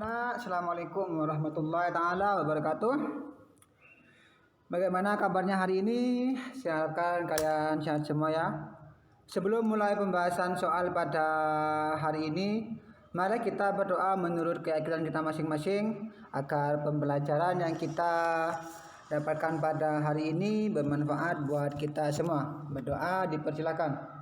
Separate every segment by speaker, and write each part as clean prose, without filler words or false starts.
Speaker 1: Assalamualaikum warahmatullahi taala wabarakatuh. Bagaimana kabarnya hari ini? Saya harapkan kalian sehat semua ya. Sebelum mulai pembahasan soal pada hari ini, mari kita berdoa menurut keyakinan kita masing-masing agar pembelajaran yang kita dapatkan pada hari ini bermanfaat buat kita semua. Berdoa dipersilakan.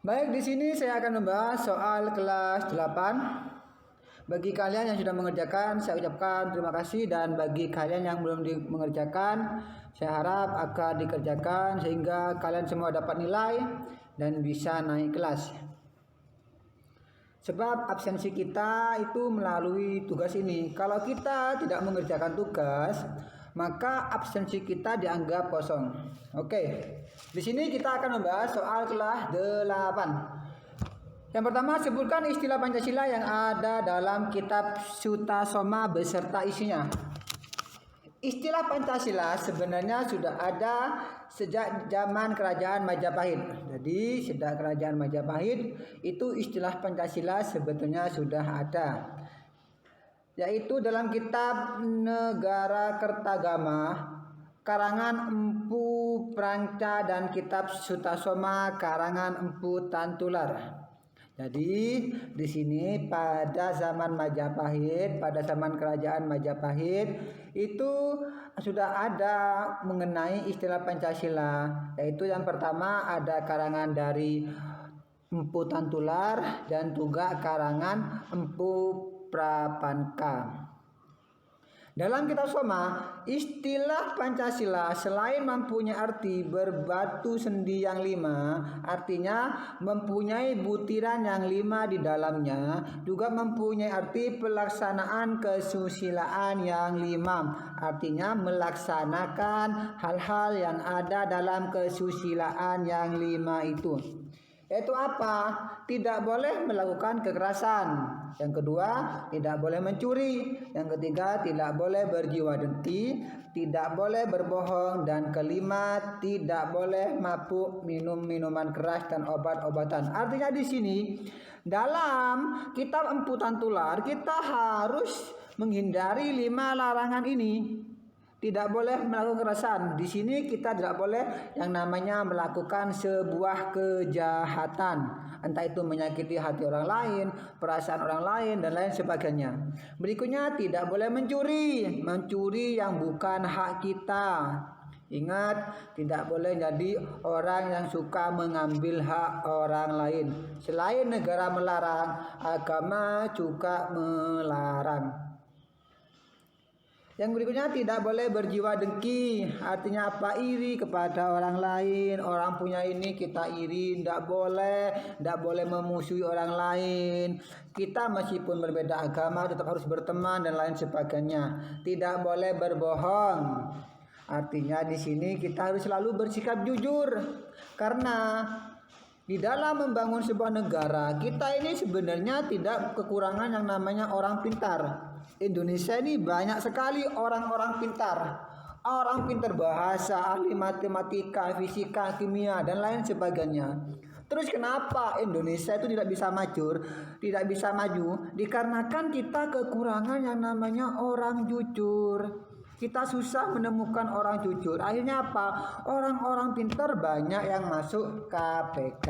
Speaker 1: Baik, di sini saya akan membahas soal kelas 8. Bagi kalian yang sudah mengerjakan, saya ucapkan terima kasih, dan bagi kalian yang belum mengerjakan, saya harap akan dikerjakan sehingga kalian semua dapat nilai dan bisa naik kelas. Sebab absensi kita itu melalui tugas ini. Kalau kita tidak mengerjakan tugas, maka absensi kita dianggap kosong. Oke. Di sini kita akan membahas soal kelas 8. Yang pertama, sebutkan istilah Pancasila yang ada dalam kitab Sutasoma beserta isinya. Istilah Pancasila sebenarnya sudah ada sejak zaman Kerajaan Majapahit. Jadi sejak Kerajaan Majapahit itu istilah Pancasila sebetulnya sudah ada. Yaitu dalam kitab Negara Kertagama karangan Empu Pranca dan kitab Sutasoma karangan Empu Tantular. Jadi di sini pada zaman Majapahit, pada zaman Kerajaan Majapahit itu sudah ada mengenai istilah Pancasila, yaitu yang pertama ada karangan dari Empu Tantular dan juga karangan Empu Prapanca. Dalam kitab Soma, istilah Pancasila selain mempunyai arti berbatu sendi yang 5, artinya mempunyai butiran yang 5 di dalamnya, juga mempunyai arti pelaksanaan kesusilaan yang 5, artinya melaksanakan hal-hal yang ada dalam kesusilaan yang 5 itu. Yaitu apa? Tidak boleh melakukan kekerasan. Yang kedua, tidak boleh mencuri. Yang ketiga, tidak boleh berjiwa dengki, tidak boleh berbohong, dan kelima, tidak boleh mabuk, minum minuman keras dan obat-obatan. Artinya di sini dalam kitab Empu Tantular kita harus menghindari 5 larangan ini. Tidak boleh melakukan kekerasan. Di sini kita tidak boleh yang namanya melakukan sebuah kejahatan, entah itu menyakiti hati orang lain, perasaan orang lain, dan lain sebagainya. Berikutnya, tidak boleh mencuri, mencuri yang bukan hak kita. Ingat, tidak boleh jadi orang yang suka mengambil hak orang lain. Selain negara melarang, agama juga melarang. Yang berikutnya, tidak boleh berjiwa dengki. Artinya apa? Iri kepada orang lain. Orang punya ini kita iri. Tidak boleh memusuhi orang lain. Kita meskipun berbeda agama tetap harus berteman dan lain sebagainya. Tidak boleh berbohong. Artinya di sini kita harus selalu bersikap jujur. Karena di dalam membangun sebuah negara, kita ini sebenarnya tidak kekurangan yang namanya orang pintar. Indonesia ini banyak sekali orang-orang pintar. Orang pintar bahasa, ahli matematika, fisika, kimia, dan lain sebagainya. Terus kenapa Indonesia itu tidak bisa maju? Tidak bisa maju dikarenakan kita kekurangan yang namanya orang jujur. Kita susah menemukan orang jujur. Akhirnya apa? Orang-orang pintar banyak yang masuk KPK.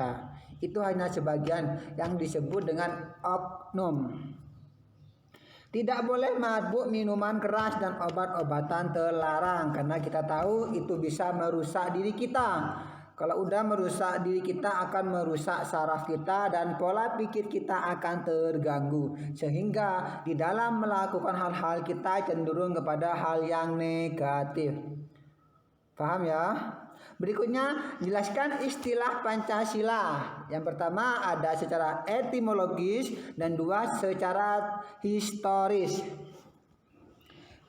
Speaker 1: Itu hanya sebagian yang disebut dengan oknum. Tidak boleh mabuk, minuman keras, dan obat-obatan terlarang. Karena kita tahu itu bisa merusak diri kita. Kalau udah merusak diri kita akan merusak saraf kita dan pola pikir kita akan terganggu. Sehingga di dalam melakukan hal-hal kita cenderung kepada hal yang negatif. Paham ya? Berikutnya, jelaskan istilah Pancasila. Yang pertama ada secara etimologis dan 2 secara historis.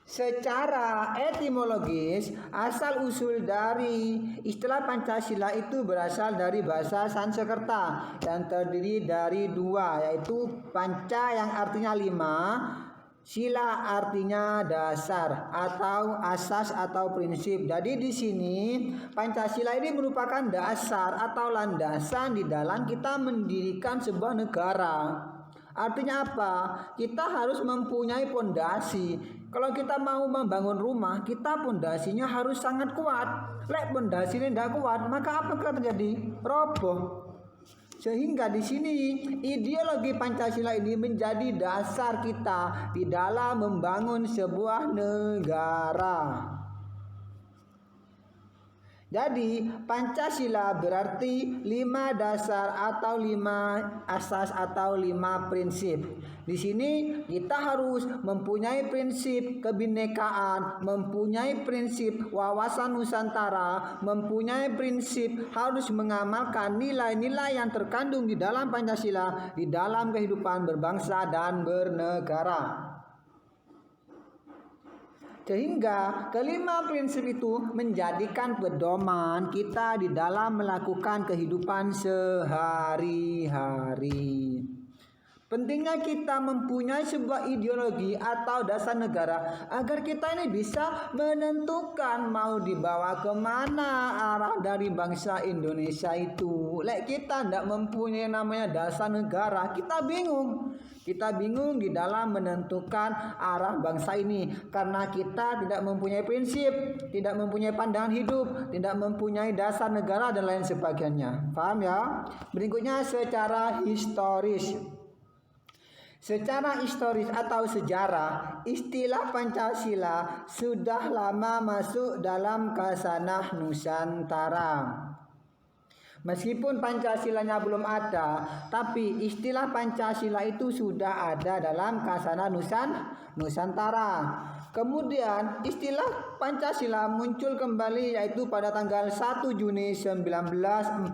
Speaker 1: Secara etimologis, asal-usul dari istilah Pancasila itu berasal dari bahasa Sanskerta yang terdiri dari 2, yaitu Panca yang artinya 5, Sila artinya dasar atau asas atau prinsip. Jadi di sini Pancasila ini merupakan dasar atau landasan di dalam kita mendirikan sebuah negara. Artinya apa? Kita harus mempunyai pondasi. Kalau kita mau membangun rumah, kita pondasinya harus sangat kuat. Lek pondasinya tidak kuat, maka apa yang terjadi? Roboh. Sehingga di sini ideologi Pancasila ini menjadi dasar kita di dalam membangun sebuah negara. Jadi Pancasila berarti 5 dasar atau 5 asas atau 5 prinsip. Di sini kita harus mempunyai prinsip kebinekaan, mempunyai prinsip wawasan Nusantara, mempunyai prinsip harus mengamalkan nilai-nilai yang terkandung di dalam Pancasila di dalam kehidupan berbangsa dan bernegara. Sehingga kelima prinsip itu menjadikan pedoman kita di dalam melakukan kehidupan sehari-hari. Pentingnya kita mempunyai sebuah ideologi atau dasar negara agar kita ini bisa menentukan mau dibawa kemana arah dari bangsa Indonesia itu. Lek kita tidak mempunyai namanya dasar negara, kita bingung. Kita bingung di dalam menentukan arah bangsa ini karena kita tidak mempunyai prinsip, tidak mempunyai pandangan hidup, tidak mempunyai dasar negara dan lain sebagainya. Paham ya? Berikutnya secara historis. Secara historis atau sejarah, istilah Pancasila sudah lama masuk dalam khasanah Nusantara. Meskipun Pancasilanya belum ada, tapi istilah Pancasila itu sudah ada dalam khasanah Nusantara. Kemudian istilah Pancasila muncul kembali yaitu pada tanggal 1 Juni 1945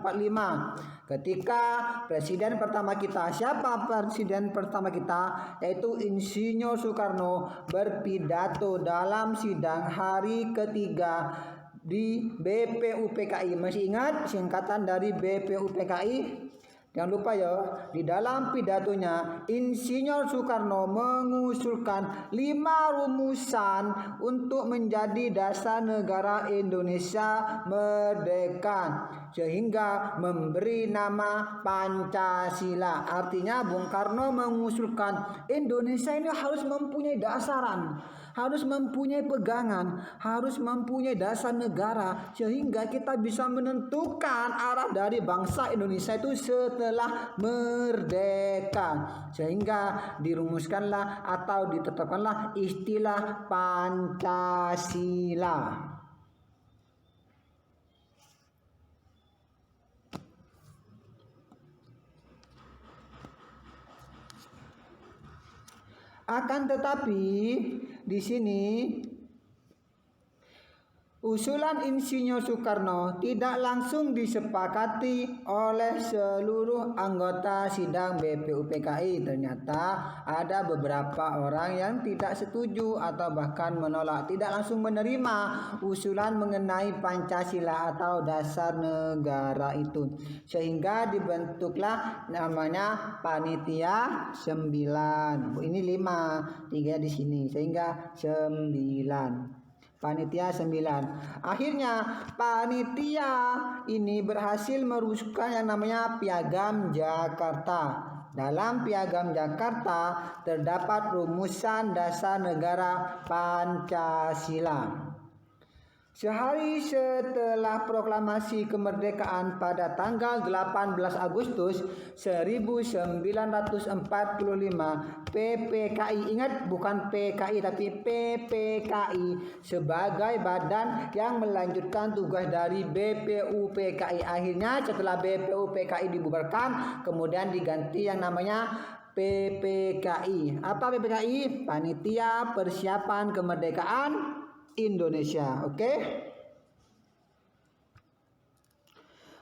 Speaker 1: ketika presiden pertama kita, siapa presiden pertama kita? Yaitu Insinyur Soekarno berpidato dalam sidang hari ketiga di BPUPKI. Masih ingat singkatan dari BPUPKI? Jangan lupa ya, di dalam pidatonya Insinyur Soekarno mengusulkan 5 rumusan untuk menjadi dasar negara Indonesia merdeka, sehingga memberi nama Pancasila. Artinya Bung Karno mengusulkan Indonesia ini harus mempunyai dasaran, harus mempunyai pegangan, harus mempunyai dasar negara, sehingga kita bisa menentukan arah dari bangsa Indonesia itu setelah merdeka. Sehingga dirumuskanlah atau ditetapkanlah istilah Pancasila. Akan tetapi di sini usulan Insinyur Soekarno tidak langsung disepakati oleh seluruh anggota sidang BPUPKI. Ternyata ada beberapa orang yang tidak setuju atau bahkan menolak, tidak langsung menerima usulan mengenai Pancasila atau dasar negara itu. Sehingga dibentuklah namanya Panitia 9. Ini 5, 3 di sini, sehingga 9. Panitia 9. Akhirnya panitia ini berhasil merumuskan yang namanya Piagam Jakarta. Dalam Piagam Jakarta terdapat rumusan dasar negara Pancasila. Sehari setelah proklamasi kemerdekaan pada tanggal 18 Agustus 1945, PPKI, ingat bukan PKI tapi PPKI sebagai badan yang melanjutkan tugas dari BPUPKI. Akhirnya setelah BPUPKI dibubarkan, kemudian diganti yang namanya PPKI. Apa PPKI? Panitia Persiapan Kemerdekaan Indonesia. Oke.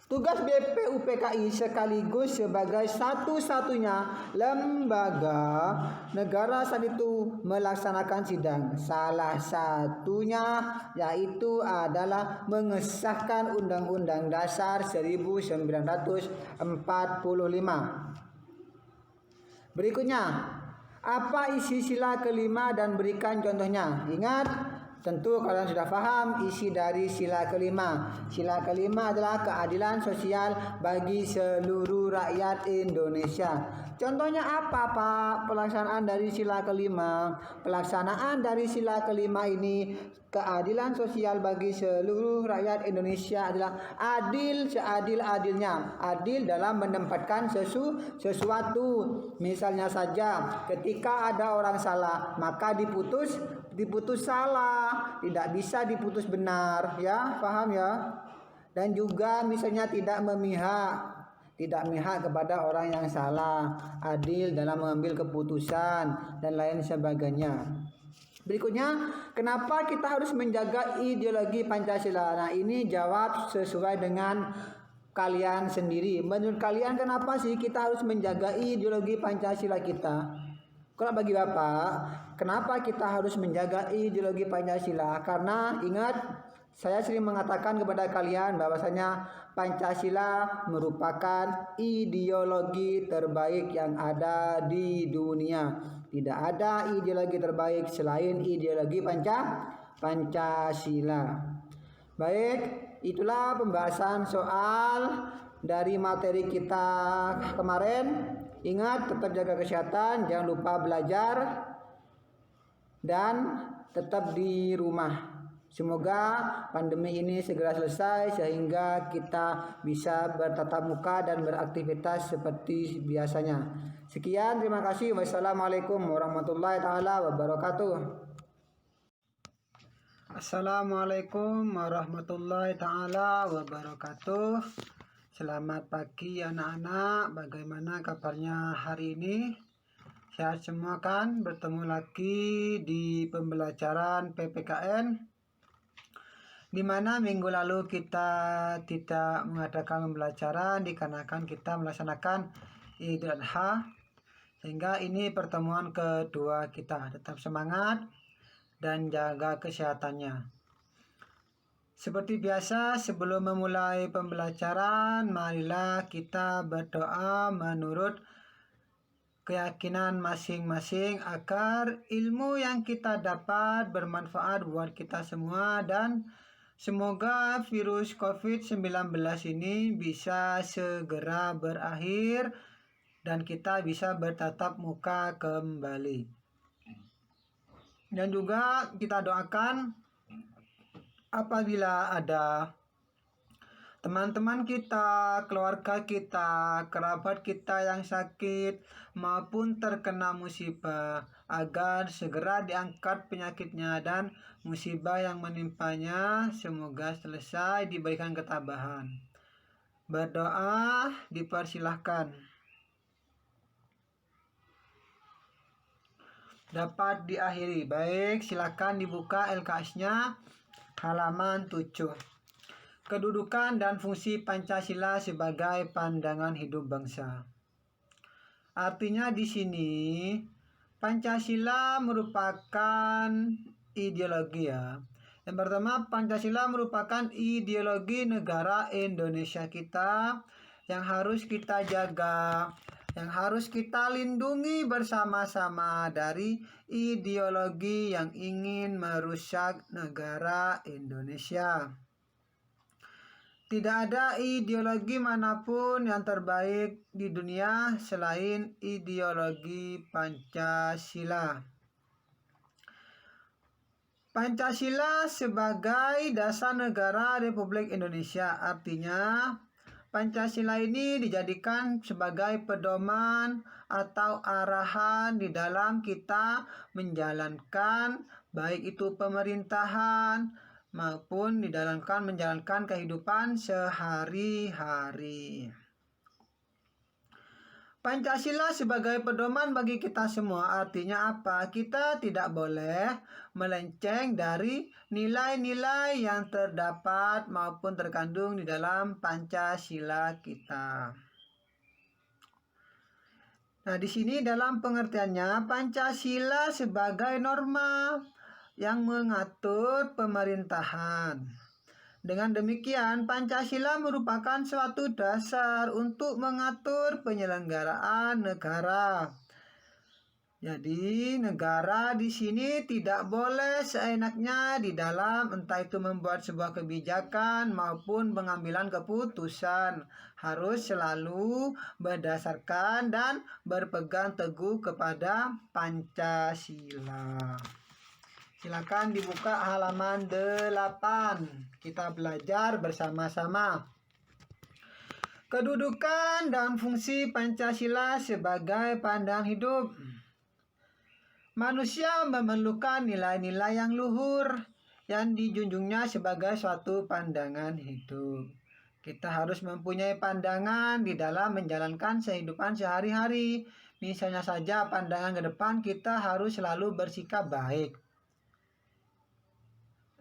Speaker 1: Tugas BPUPKI sekaligus sebagai satu-satunya lembaga negara saat itu melaksanakan sidang. Salah satunya yaitu adalah mengesahkan Undang-Undang Dasar 1945. Berikutnya, apa isi sila kelima dan berikan contohnya. Ingat, tentu kalian sudah paham isi dari sila kelima. Sila kelima adalah keadilan sosial bagi seluruh rakyat Indonesia. Contohnya apa Pak pelaksanaan dari sila kelima? Pelaksanaan dari sila kelima ini, keadilan sosial bagi seluruh rakyat Indonesia adalah adil seadil-adilnya. Adil dalam menempatkan sesuatu. Misalnya saja ketika ada orang salah maka diputus salah, tidak bisa diputus benar, ya, paham ya? Dan juga misalnya tidak memihak kepada orang yang salah, adil dalam mengambil keputusan dan lain sebagainya. Berikutnya, kenapa kita harus menjaga ideologi Pancasila? Nah, ini jawab sesuai dengan kalian sendiri. Menurut kalian kenapa sih kita harus menjaga ideologi Pancasila kita? Kalau bagi Bapak, kenapa kita harus menjaga ideologi Pancasila? Karena ingat, saya sering mengatakan kepada kalian bahwasanya Pancasila merupakan ideologi terbaik yang ada di dunia. Tidak ada ideologi terbaik selain ideologi Pancasila. Baik, itulah pembahasan soal dari materi kita kemarin. Ingat, tetap jaga kesehatan, jangan lupa belajar, dan tetap di rumah. Semoga pandemi ini segera selesai sehingga kita bisa bertatap muka dan beraktivitas seperti biasanya. Sekian, terima kasih. Wassalamualaikum warahmatullahi taala wabarakatuh. Assalamualaikum warahmatullahi taala wabarakatuh. Selamat pagi anak-anak, bagaimana kabarnya hari ini? Sehat semua kan? Bertemu lagi di pembelajaran PPKN, di mana minggu lalu kita tidak mengadakan pembelajaran dikarenakan kita melaksanakan Idul Adha, sehingga ini pertemuan kedua kita. Tetap semangat dan jaga kesehatannya. Seperti biasa, sebelum memulai pembelajaran, marilah kita berdoa menurut keyakinan masing-masing agar ilmu yang kita dapat bermanfaat buat kita semua, dan semoga virus COVID-19 ini bisa segera berakhir dan kita bisa bertatap muka kembali. Dan juga kita doakan apabila ada teman-teman kita, keluarga kita, kerabat kita yang sakit maupun terkena musibah, agar segera diangkat penyakitnya dan musibah yang menimpanya semoga selesai, diberikan ketabahan. Berdoa dipersilahkan. Dapat diakhiri. Baik, silakan dibuka LKS-nya. Halaman 7. Kedudukan dan fungsi Pancasila sebagai pandangan hidup bangsa. Artinya di sini Pancasila merupakan ideologi ya. Yang pertama, Pancasila merupakan ideologi negara Indonesia kita yang harus kita jaga, yang harus kita lindungi bersama-sama dari ideologi yang ingin merusak negara Indonesia. Tidak ada ideologi manapun yang terbaik di dunia selain ideologi Pancasila. Pancasila sebagai dasar negara Republik Indonesia, artinya Pancasila ini dijadikan sebagai pedoman atau arahan di dalam kita menjalankan baik itu pemerintahan maupun di dalam menjalankan kehidupan sehari-hari. Pancasila sebagai pedoman bagi kita semua, artinya apa? Kita tidak boleh melenceng dari nilai-nilai yang terdapat maupun terkandung di dalam Pancasila kita. Nah, di sini dalam pengertiannya, Pancasila sebagai norma yang mengatur pemerintahan. Dengan demikian, Pancasila merupakan suatu dasar untuk mengatur penyelenggaraan negara. Jadi negara di sini tidak boleh seenaknya di dalam entah itu membuat sebuah kebijakan maupun pengambilan keputusan. Harus selalu berdasarkan dan berpegang teguh kepada Pancasila. Silakan dibuka halaman 8. Kita belajar bersama-sama. Kedudukan dan fungsi Pancasila sebagai pandangan hidup. Manusia memerlukan nilai-nilai yang luhur yang dijunjungnya sebagai suatu pandangan hidup. Kita harus mempunyai pandangan di dalam menjalankan kehidupan sehari-hari. Misalnya saja pandangan ke depan kita harus selalu bersikap baik.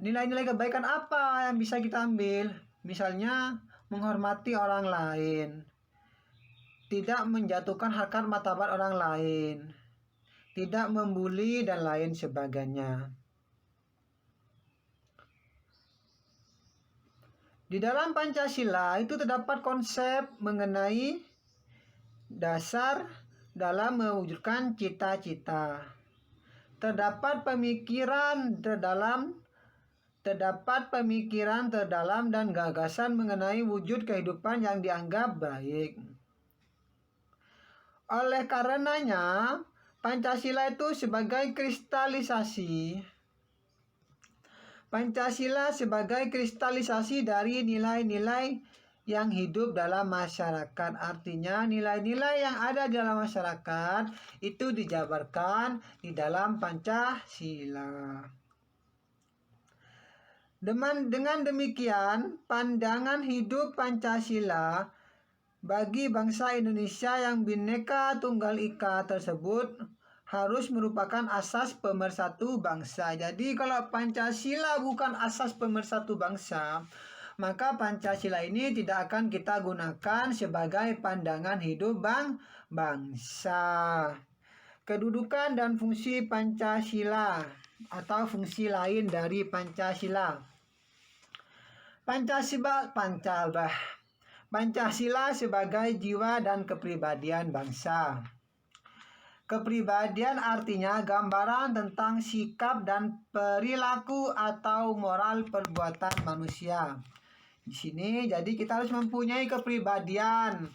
Speaker 1: Nilai-nilai kebaikan apa yang bisa kita ambil? Misalnya menghormati orang lain, tidak menjatuhkan harkat martabat orang lain, tidak membuli dan lain sebagainya. Di dalam Pancasila itu terdapat konsep mengenai dasar dalam mewujudkan cita-cita. Terdapat pemikiran terdalam dan gagasan mengenai wujud kehidupan yang dianggap baik. Oleh karenanya, Pancasila itu sebagai kristalisasi. Pancasila sebagai kristalisasi dari nilai-nilai yang hidup dalam masyarakat. Artinya nilai-nilai yang ada di dalam masyarakat itu dijabarkan di dalam Pancasila. Dengan demikian, pandangan hidup Pancasila bagi bangsa Indonesia yang Bhinneka Tunggal Ika tersebut harus merupakan asas pemersatu bangsa. Jadi kalau Pancasila bukan asas pemersatu bangsa, maka Pancasila ini tidak akan kita gunakan sebagai pandangan hidup bangsa. Kedudukan dan fungsi Pancasila atau fungsi lain dari Pancasila. Pancasila sebagai jiwa dan kepribadian bangsa. Kepribadian artinya gambaran tentang sikap dan perilaku atau moral perbuatan manusia. Di sini jadi kita harus mempunyai kepribadian,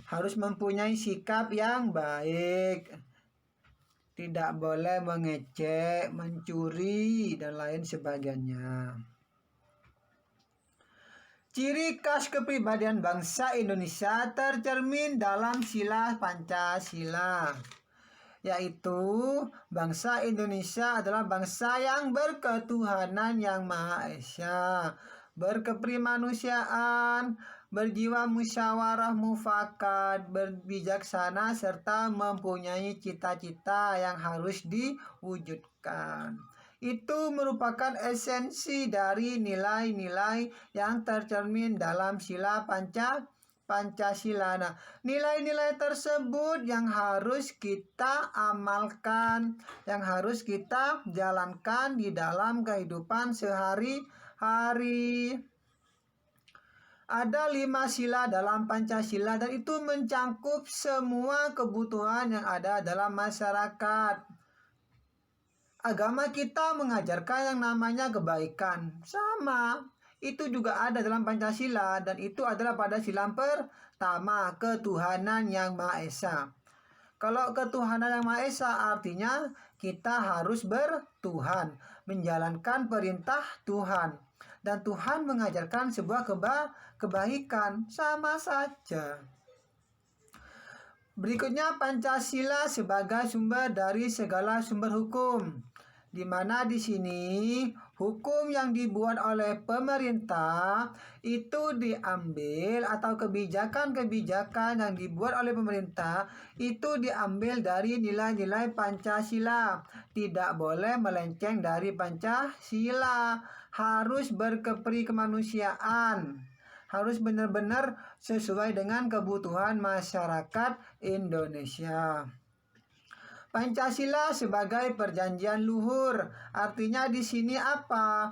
Speaker 1: harus mempunyai sikap yang baik, tidak boleh mengecek, mencuri dan lain sebagainya. Ciri khas kepribadian bangsa Indonesia tercermin dalam sila Pancasila, yaitu bangsa Indonesia adalah bangsa yang berketuhanan yang Maha Esa, berkeprimanusiaan, berjiwa musyawarah mufakat, berbijaksana, serta mempunyai cita-cita yang harus diwujudkan. Itu merupakan esensi dari nilai-nilai yang tercermin dalam sila Pancasila. Nah, nilai-nilai tersebut yang harus kita amalkan, yang harus kita jalankan di dalam kehidupan sehari-hari. Ada 5 sila dalam Pancasila dan itu mencakup semua kebutuhan yang ada dalam masyarakat. Agama kita mengajarkan yang namanya kebaikan. Sama, itu juga ada dalam Pancasila dan itu adalah pada sila pertama, ketuhanan yang Maha Esa. Kalau ketuhanan yang Maha Esa artinya kita harus bertuhan, menjalankan perintah Tuhan. Dan Tuhan mengajarkan sebuah kebaikan, sama saja. Berikutnya Pancasila sebagai sumber dari segala sumber hukum, di mana di sini hukum yang dibuat oleh pemerintah itu diambil atau kebijakan-kebijakan yang dibuat oleh pemerintah itu diambil dari nilai-nilai Pancasila. Tidak boleh melenceng dari Pancasila, harus berkepri kemanusiaan, harus benar-benar sesuai dengan kebutuhan masyarakat Indonesia. Pancasila sebagai perjanjian luhur, artinya di sini apa?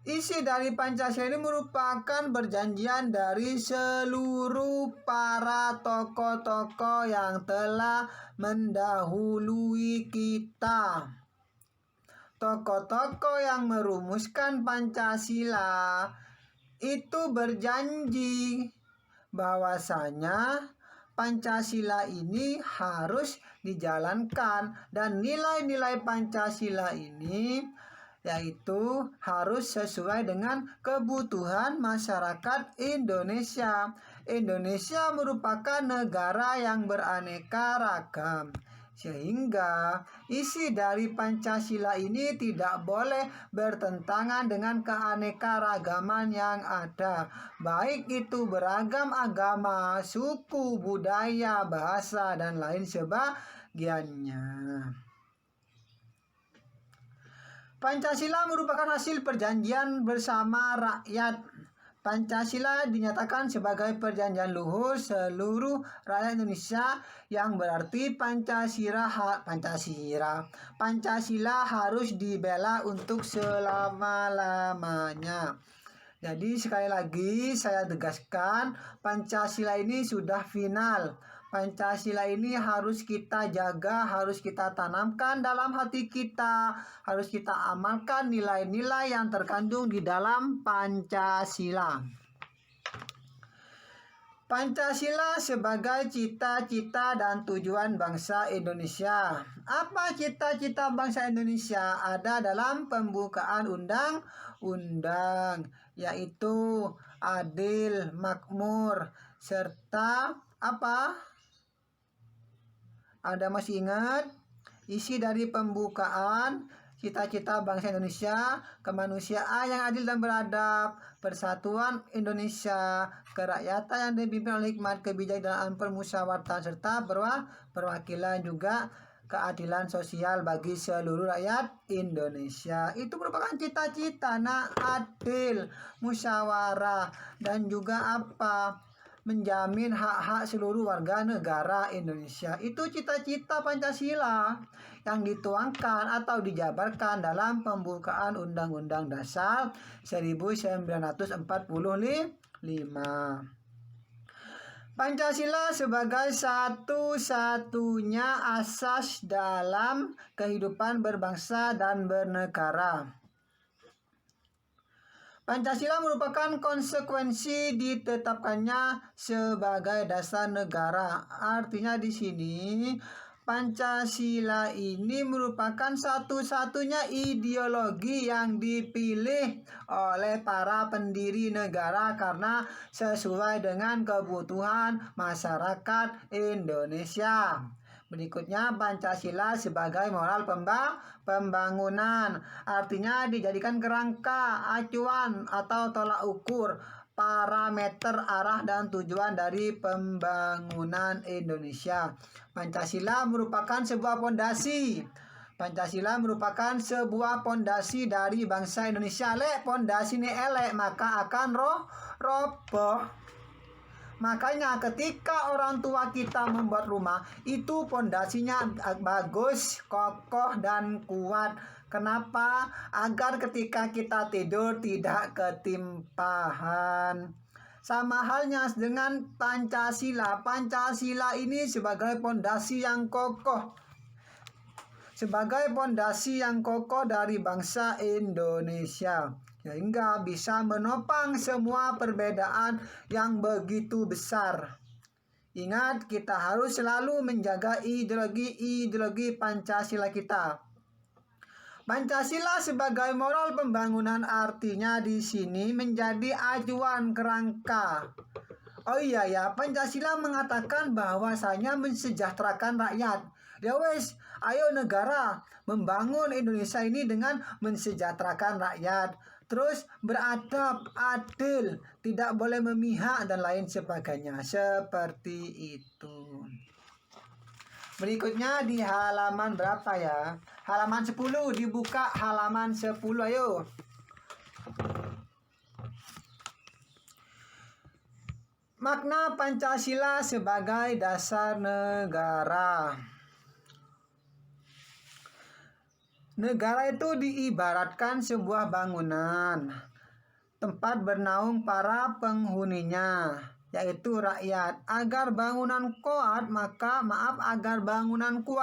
Speaker 1: Isi dari Pancasila ini merupakan perjanjian dari seluruh para tokoh-tokoh yang telah mendahului kita. Tokoh-tokoh yang merumuskan Pancasila itu berjanji bahwasanya Pancasila ini harus dijalankan, dan nilai-nilai Pancasila ini yaitu harus sesuai dengan kebutuhan masyarakat Indonesia. Indonesia merupakan negara yang beraneka ragam, sehingga isi dari Pancasila ini tidak boleh bertentangan dengan keanekaragaman yang ada, baik itu beragam agama, suku, budaya, bahasa, dan lain sebagainya. Pancasila merupakan hasil perjanjian bersama rakyat. Pancasila dinyatakan sebagai perjanjian luhur seluruh rakyat Indonesia, yang berarti Pancasila harus dibela untuk selama-lamanya. Jadi sekali lagi saya tegaskan, Pancasila ini sudah final. Pancasila ini harus kita jaga, harus kita tanamkan dalam hati kita, harus kita amalkan nilai-nilai yang terkandung di dalam Pancasila. Pancasila sebagai cita-cita dan tujuan bangsa Indonesia. Apa cita-cita bangsa Indonesia? Ada dalam pembukaan undang-undang, yaitu adil, makmur, serta apa? Ada masih ingat isi dari pembukaan cita-cita bangsa Indonesia? Kemanusiaan yang adil dan beradab, persatuan Indonesia, kerakyatan yang dipimpin oleh hikmat, kebijaksanaan, permusyawaratan, serta perwakilan, juga keadilan sosial bagi seluruh rakyat Indonesia. Itu merupakan cita-cita, adil, musyawarah, dan juga apa? Menjamin hak-hak seluruh warga negara Indonesia. Itu cita-cita Pancasila yang dituangkan atau dijabarkan dalam pembukaan Undang-Undang Dasar 1945. Pancasila sebagai satu-satunya asas dalam kehidupan berbangsa dan bernegara. Pancasila merupakan konsekuensi ditetapkannya sebagai dasar negara. Artinya di sini Pancasila ini merupakan satu-satunya ideologi yang dipilih oleh para pendiri negara karena sesuai dengan kebutuhan masyarakat Indonesia. Berikutnya, Pancasila sebagai moral pembangunan. Artinya dijadikan kerangka, acuan, atau tolak ukur, parameter arah dan tujuan dari pembangunan Indonesia. Pancasila merupakan sebuah pondasi. Pancasila merupakan sebuah pondasi dari bangsa Indonesia. Pondasi ini elek, maka akan roboh. Makanya ketika orang tua kita membuat rumah, itu pondasinya bagus, kokoh, dan kuat. Kenapa? Agar ketika kita tidur tidak ketimpahan. Sama halnya dengan Pancasila. Pancasila ini sebagai pondasi yang kokoh. Sebagai pondasi yang kokoh dari bangsa Indonesia, sehingga bisa menopang semua perbedaan yang begitu besar. Ingat, kita harus selalu menjaga ideologi Pancasila kita. Pancasila sebagai moral pembangunan, artinya di sini menjadi acuan kerangka. Oh iya ya, Pancasila mengatakan bahwasanya mensejahterakan rakyat. Ya wes, ayo negara membangun Indonesia ini dengan mensejahterakan rakyat. Terus beradab, adil, tidak boleh memihak, dan lain sebagainya. Seperti itu. Berikutnya di halaman berapa ya? Halaman 10, dibuka halaman 10, ayo. Makna Pancasila sebagai dasar negara. Negara itu diibaratkan sebuah bangunan, tempat bernaung para penghuninya, yaitu rakyat. Agar bangunan kuat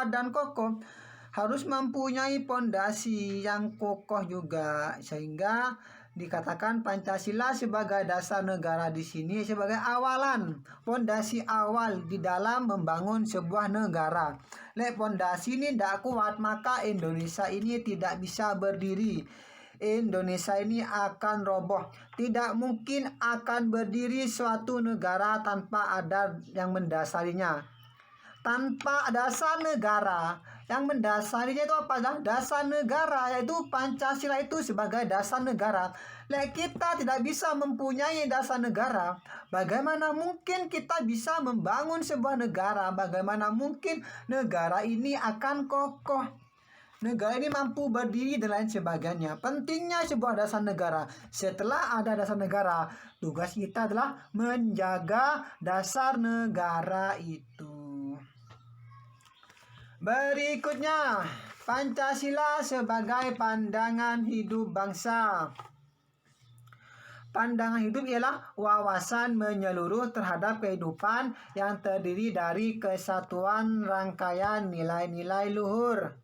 Speaker 1: dan kokoh, harus mempunyai pondasi yang kokoh juga, sehingga dikatakan Pancasila sebagai dasar negara di sini sebagai awalan, pondasi awal di dalam membangun sebuah negara. Lek pondasi ini tidak kuat, maka Indonesia ini tidak bisa berdiri. Indonesia ini akan roboh. Tidak mungkin akan berdiri suatu negara tanpa ada yang mendasarinya. Tanpa dasar negara, yang mendasarinya itu apa? Dasar negara, yaitu Pancasila itu sebagai dasar negara. Lek kita tidak bisa mempunyai dasar negara, bagaimana mungkin kita bisa membangun sebuah negara? Bagaimana mungkin negara ini akan kokoh? Negara ini mampu berdiri dan lain sebagainya. Pentingnya sebuah dasar negara. Setelah ada dasar negara, tugas kita adalah menjaga dasar negara itu. Berikutnya, Pancasila sebagai pandangan hidup bangsa. Pandangan hidup ialah wawasan menyeluruh terhadap kehidupan yang terdiri dari kesatuan rangkaian nilai-nilai luhur.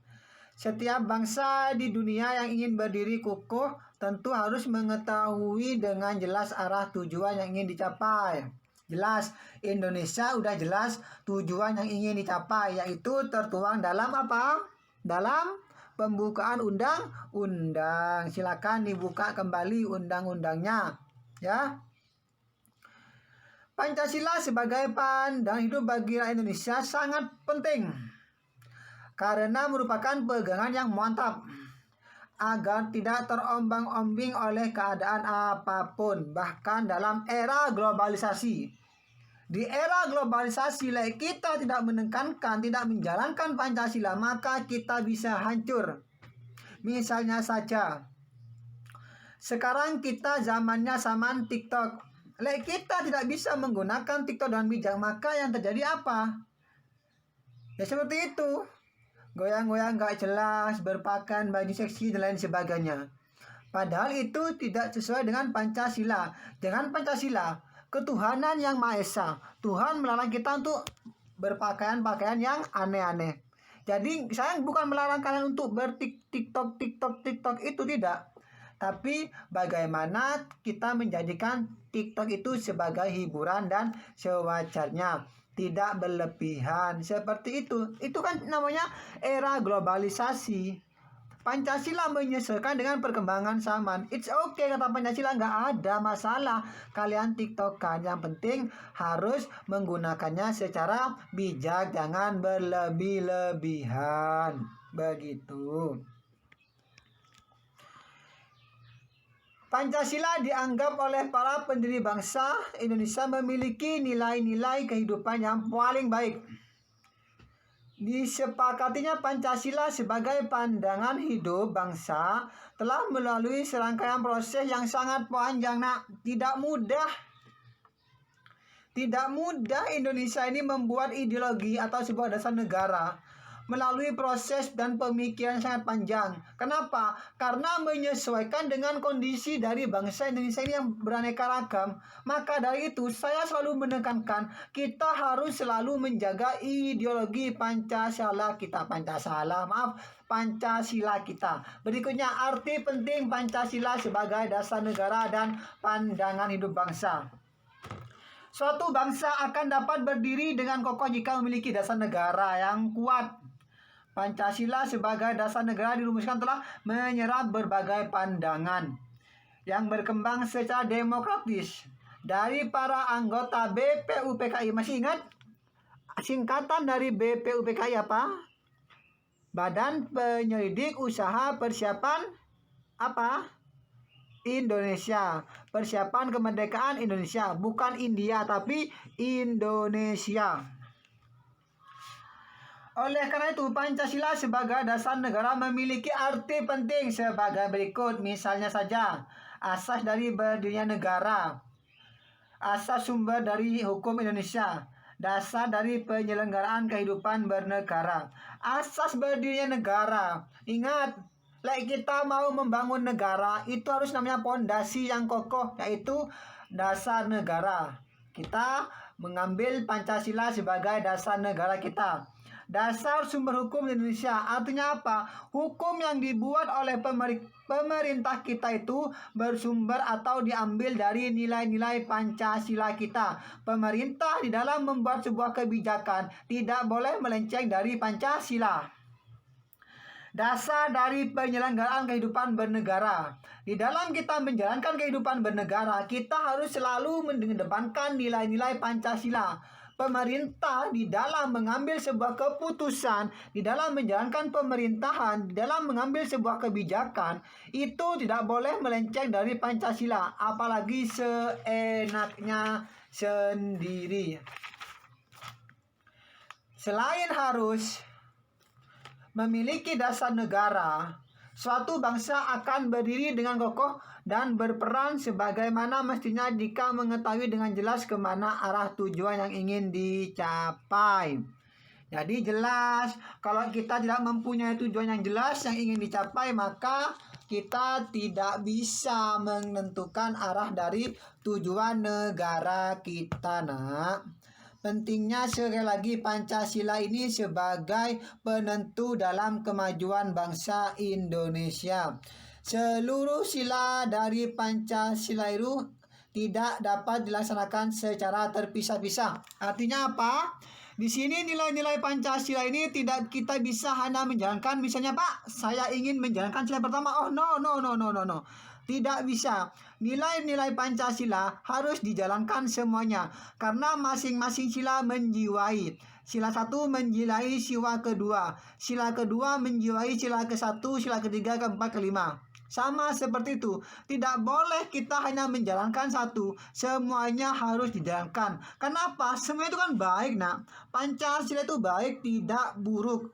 Speaker 1: Setiap bangsa di dunia yang ingin berdiri kukuh tentu harus mengetahui dengan jelas arah tujuan yang ingin dicapai. Jelas, Indonesia udah jelas tujuan yang ingin dicapai, yaitu tertuang dalam apa? Dalam pembukaan undang-undang. Silakan dibuka kembali undang-undangnya, ya. Pancasila sebagai pandangan hidup bagi rakyat Indonesia sangat penting karena merupakan pegangan yang mantap agar tidak terombang-ambing oleh keadaan apapun, bahkan dalam era globalisasi. Di era globalisasi, kita tidak menekankan, tidak menjalankan Pancasila, maka kita bisa hancur. Misalnya saja, sekarang kita zamannya zaman TikTok. Kita tidak bisa menggunakan TikTok dengan bijak, maka yang terjadi apa? Ya seperti itu. Goyang-goyang gak jelas, berpakaian baju seksi dan lain sebagainya. Padahal itu tidak sesuai dengan Pancasila. Dengan Pancasila, ketuhanan yang Maha Esa, Tuhan melarang kita untuk berpakaian-pakaian yang aneh-aneh. Jadi saya bukan melarang kalian untuk bertiktok itu, tidak. Tapi bagaimana kita menjadikan TikTok itu sebagai hiburan dan sewajarnya, tidak berlebihan seperti itu. Itu kan namanya era globalisasi. Pancasila menyesuaikan dengan perkembangan zaman. It's okay kata Pancasila, nggak ada masalah. Kalian TikTokan, yang penting harus menggunakannya secara bijak, jangan berlebih-lebihan. Begitu. Pancasila dianggap oleh para pendiri bangsa Indonesia memiliki nilai-nilai kehidupan yang paling baik. Disepakatinya Pancasila sebagai pandangan hidup bangsa telah melalui serangkaian proses yang sangat panjang. Tidak mudah Indonesia ini membuat ideologi atau sebuah dasar negara melalui proses dan pemikiran sangat panjang. Kenapa? Karena menyesuaikan dengan kondisi dari bangsa Indonesia ini yang beraneka ragam. Maka dari itu saya selalu menekankan kita harus selalu menjaga ideologi Pancasila kita. Pancasila kita. Berikutnya, arti penting Pancasila sebagai dasar negara dan pandangan hidup bangsa. Suatu bangsa akan dapat berdiri dengan kokoh jika memiliki dasar negara yang kuat. Pancasila sebagai dasar negara dirumuskan telah menyerap berbagai pandangan yang berkembang secara demokratis dari para anggota BPUPKI. Masih ingat singkatan dari BPUPKI apa? Badan Penyelidik Usaha Persiapan apa? Indonesia. Persiapan Kemerdekaan Indonesia. Bukan India tapi Indonesia. Oleh karena itu, Pancasila sebagai dasar negara memiliki arti penting sebagai berikut. Misalnya saja, asas dari berdirinya negara, asas sumber dari hukum Indonesia, dasar dari penyelenggaraan kehidupan bernegara. Asas berdirinya negara. Ingat, kita mau membangun negara itu harus namanya pondasi yang kokoh, yaitu dasar negara. Kita mengambil Pancasila sebagai dasar negara kita. Dasar sumber hukum Indonesia artinya apa? Hukum yang dibuat oleh pemerintah kita itu bersumber atau diambil dari nilai-nilai Pancasila kita. Pemerintah di dalam membuat sebuah kebijakan tidak boleh melenceng dari Pancasila. Dasar dari penyelenggaraan kehidupan bernegara. Di dalam kita menjalankan kehidupan bernegara, kita harus selalu mengedepankan nilai-nilai Pancasila. Pemerintah di dalam mengambil sebuah keputusan, di dalam menjalankan pemerintahan, di dalam mengambil sebuah kebijakan, itu tidak boleh melenceng dari Pancasila, apalagi seenaknya sendiri. Selain harus memiliki dasar negara, suatu bangsa akan berdiri dengan kokoh dan berperan sebagaimana mestinya jika mengetahui dengan jelas kemana arah tujuan yang ingin dicapai. Jadi jelas, kalau kita tidak mempunyai tujuan yang jelas yang ingin dicapai, maka kita tidak bisa menentukan arah dari tujuan negara kita, nak. Pentingnya sekali lagi Pancasila ini sebagai penentu dalam kemajuan bangsa Indonesia. Seluruh sila dari Pancasila itu tidak dapat dilaksanakan secara terpisah-pisah. Artinya apa? Di sini nilai-nilai Pancasila ini tidak kita bisa hanya menjalankan, misalnya Pak, saya ingin menjalankan sila pertama. Oh no. Tidak bisa. Nilai-nilai Pancasila harus dijalankan semuanya karena masing-masing sila menjiwai. Sila 1 menjiwai sila kedua. Sila kedua menjiwai sila ke-1, sila ketiga, keempat, kelima. Sama seperti itu. Tidak boleh kita hanya menjalankan satu. Semuanya harus dijalankan. Kenapa? Semua itu kan baik, nak. Pancasila itu baik, tidak buruk.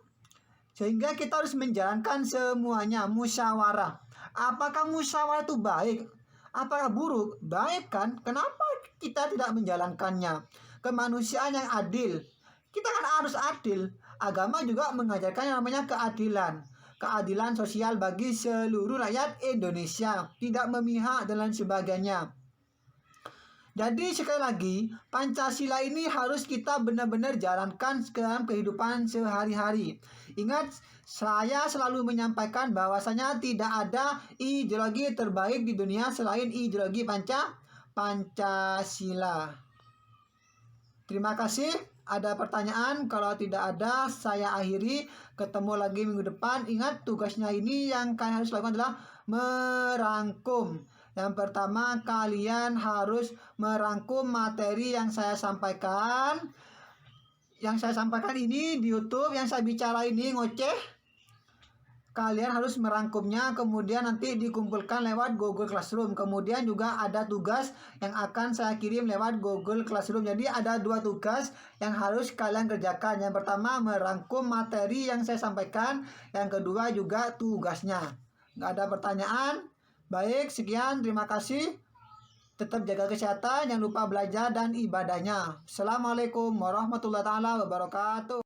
Speaker 1: Sehingga kita harus menjalankan semuanya, musyawarah. Apakah musyawarah itu baik? Apakah buruk? Baik kan? Kenapa kita tidak menjalankannya? Kemanusiaan yang adil. Kita kan harus adil. Agama juga mengajarkan yang namanya keadilan. Keadilan sosial bagi seluruh rakyat Indonesia. Tidak memihak dan lain sebagainya. Jadi sekali lagi, Pancasila ini harus kita benar-benar jalankan dalam kehidupan sehari-hari. Ingat, saya selalu menyampaikan bahwasanya tidak ada ideologi terbaik di dunia selain ideologi Pancasila. Terima kasih. Ada pertanyaan? Kalau tidak ada, saya akhiri. Ketemu lagi minggu depan. Ingat, tugasnya ini yang kalian harus lakukan adalah merangkum. Yang pertama, kalian harus merangkum materi yang saya sampaikan. Yang saya sampaikan ini di YouTube, yang saya bicara ini ngoceh. Kalian harus merangkumnya, kemudian nanti dikumpulkan lewat Google Classroom. Kemudian juga ada tugas yang akan saya kirim lewat Google Classroom. Jadi ada 2 tugas yang harus kalian kerjakan. Yang pertama, merangkum materi yang saya sampaikan. Yang kedua juga tugasnya. Nggak ada pertanyaan? Baik, sekian. Terima kasih. Tetap jaga kesehatan, jangan lupa belajar dan ibadahnya. Assalamualaikum warahmatullahi wabarakatuh.